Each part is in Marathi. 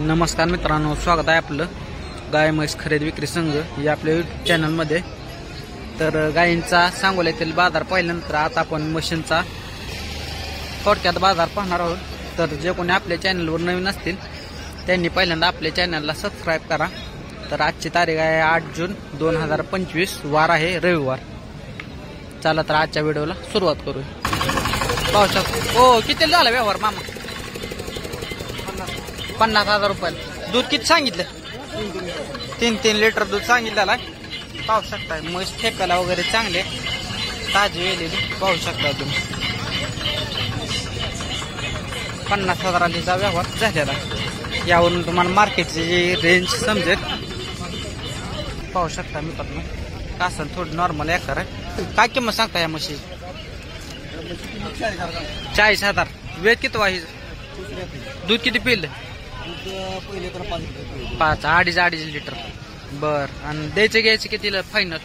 नमस्कार मित्रांनो, स्वागत आहे आपलं गाय म्हैस खरेदी विक्री संघ या आपल्या यूट्यूब चॅनलमध्ये। तर गायींचा सांगोल्यातील बाजार पाहिल्यानंतर आता आपण मशीनचा थोडक्यात बाजार पाहणार आहोत। तर जे कोणी आपल्या चॅनलवर नवीन असतील त्यांनी पहिल्यांदा आपल्या चॅनलला सबस्क्राईब करा। तर आजची तारीख आहे 8 जून 2025, वार आहे रविवार। चला तर आजच्या व्हिडिओला सुरुवात करू। पाहू शकतो हो किती झाला व्यवहार मामा? 50,000 रुपयाला। दूध किती सांगितलं? 3 लिटर दूध सांगितलेलं आहे। पाहू शकता म्हैस ठेप्याला वगैरे चांगले ताजी वेलेली पाहू शकता तुम्ही। 50,000चा व्यवहार झालेला आहे। यावरून तुम्हाला मार्केटची जी रेंज समजेल। पाहू शकता मित्रांनो, कासल थोडी नॉर्मल एकर आहे। काय किंमत सांगता या म्हशी? 40,000। वेळ किती वाही? दूध किती पिलं? पहिले तर 5 अडीच लिटर। बर, आणि द्यायचे घ्यायचे कितीला फायनल?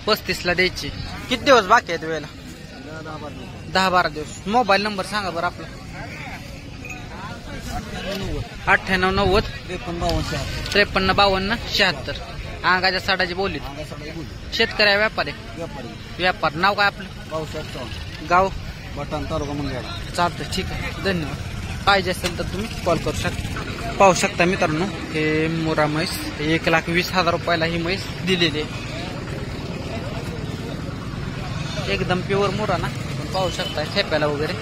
35ला द्यायची। किती दिवस बाकी आहेत वेळेला? 10-12 दिवस। मोबाईल नंबर सांगा बरं आपला। 9890 5352 76। अंगाच्या साडाची बोलीत शेतकरी व्यापारी व्यापार। नाव काय आपलं? गाव बटन तालुका मंगळवेढा। चालतं, ठीक आहे, धन्यवाद। पाहिजे असेल तर तुम्ही कॉल करू शकता। पाहू शकता मित्रांनो, हे मुरा म्हैस 1,20,000 रुपयाला ही म्हैस दिलेली आहे। एकदम प्युअर मुरा ना, पाहू शकता ठेप्याला वगैरे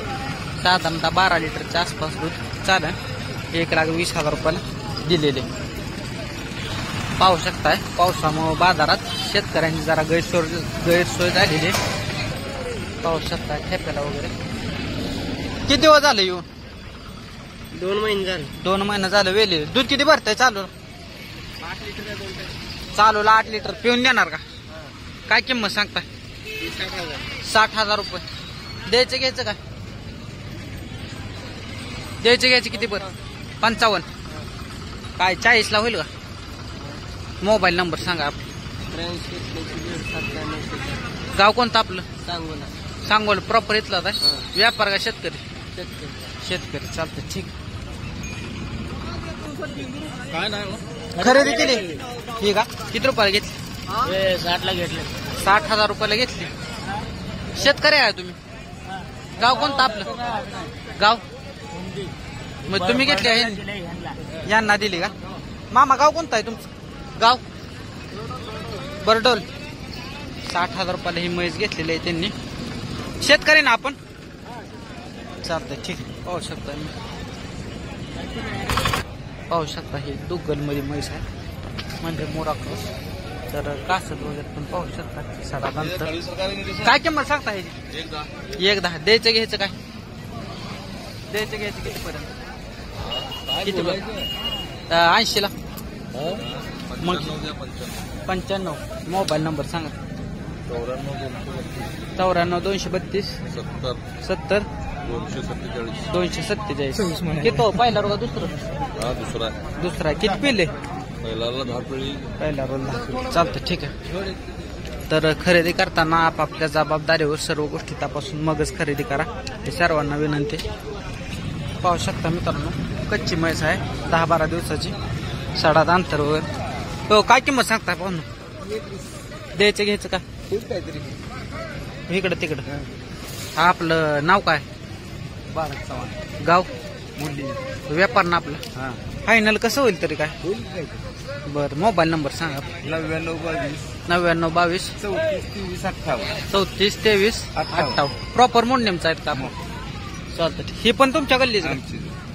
साधारणतः 12 लिटरच्या आसपास दूध चालेल। 1,20,000 रुपयाला दिलेले पाहू शकताय। पावसामुळे बाजारात शेतकऱ्यांची जरा गैरसोय झालेली आहे। पाहू शकता ठेप्याला वगैरे। किती दिवस झाले येऊन? 2 महिने झाले। 2 महिने झाले वेले। दूध किती भरतंय चालू? 8 लिटर चालूला 8 लिटर पिऊन देणार का? काय किंमत सांगताय? 60,000 रुपये। द्यायचं घ्यायचं काय? द्यायचं किती बरं? 55। काय 40ला होईल का? मोबाईल नंबर सांगा आपला। 83 गाव कोणतं आपलं? सांगोला। सांगोला प्रॉपर इथलाच आहे। व्यापार का शेतकरी? शेतकरी, चालतं, ठीक। काय नाही खरेदी केली ही का? किती रुपयाला घेतली? 60ला घेतले। 60,000 रुपयाला घेतली। शेतकरी आहे तुम्ही? गाव कोणतं आपलं? गाव मग तुम्ही घेतली आहे? यांना दिली का? मामा गाव कोणतं आहे तुमचं? गाव बरडोल। 60,000 रुपयाला ही म्हैस घेतलेली आहे त्यांनी। शेतकरी ना आपण? चालतंय, ठीक आहे। पाहू शकता पाहू शकता ही दुग्गल मध्ये म्हैस आहे, म्हणजे मोरा क्रॉस। तर कासत वगैरे पण पाहू शकता साधारणतः। काय किंमत सांगता हे? 1,10। द्यायचं घ्यायचं काय? द्यायचं घ्यायचं किती पर्यंत? किती पर्यंत? 80ला। मग 95। मोबाईल नंबर सांगा। 94 232 70 247। किती पहिला रोग? दुसरा। किती पिले? पहिला रोल 10। चालतं, ठीक आहे। तर खरेदी करताना आपापल्या जबाबदारीवर सर्व गोष्टी तपासून मगच खरेदी करा, हे सर्वांना विनंती। पाहू शकता मित्रांनो, कच्ची म्हैस आहे, 10-12 दिवसाची, सडात अंतर वगैरे। तो काय किंमत सांगताय पाहू ना? द्यायचं घ्यायचं का? इकडं तिकडं। हा आपलं नाव काय? भारत चव्हाण। गाव मुली। व्यापार ना आपला? फायनल कसं होईल तरी काय? बरं, मोबाईल नंबर सांगा। 9922 34 23 58। प्रॉपर मोडनेमचा आहेत का? चालतं, ठीक। ही पण तुमच्या गल्लीच का?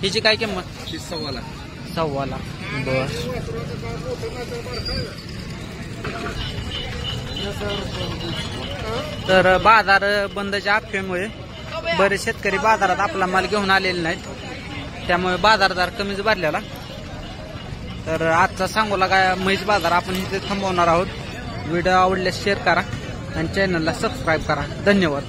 हिची काय किंमत? 1,15,000। बर, तर बाजार बंदच्या अफवेमुळे बरेच शेतकरी बाजारात आपला माल घेऊन आलेले नाहीत, त्यामुळे बाजारदार कमीच भरलेला। तर आजचा सांगोला काय म्हैस बाजार आपण इथे थांबवणार आहोत। व्हिडिओ आवडल्यास शेअर करा आणि चॅनलला सबस्क्राईब करा। धन्यवाद।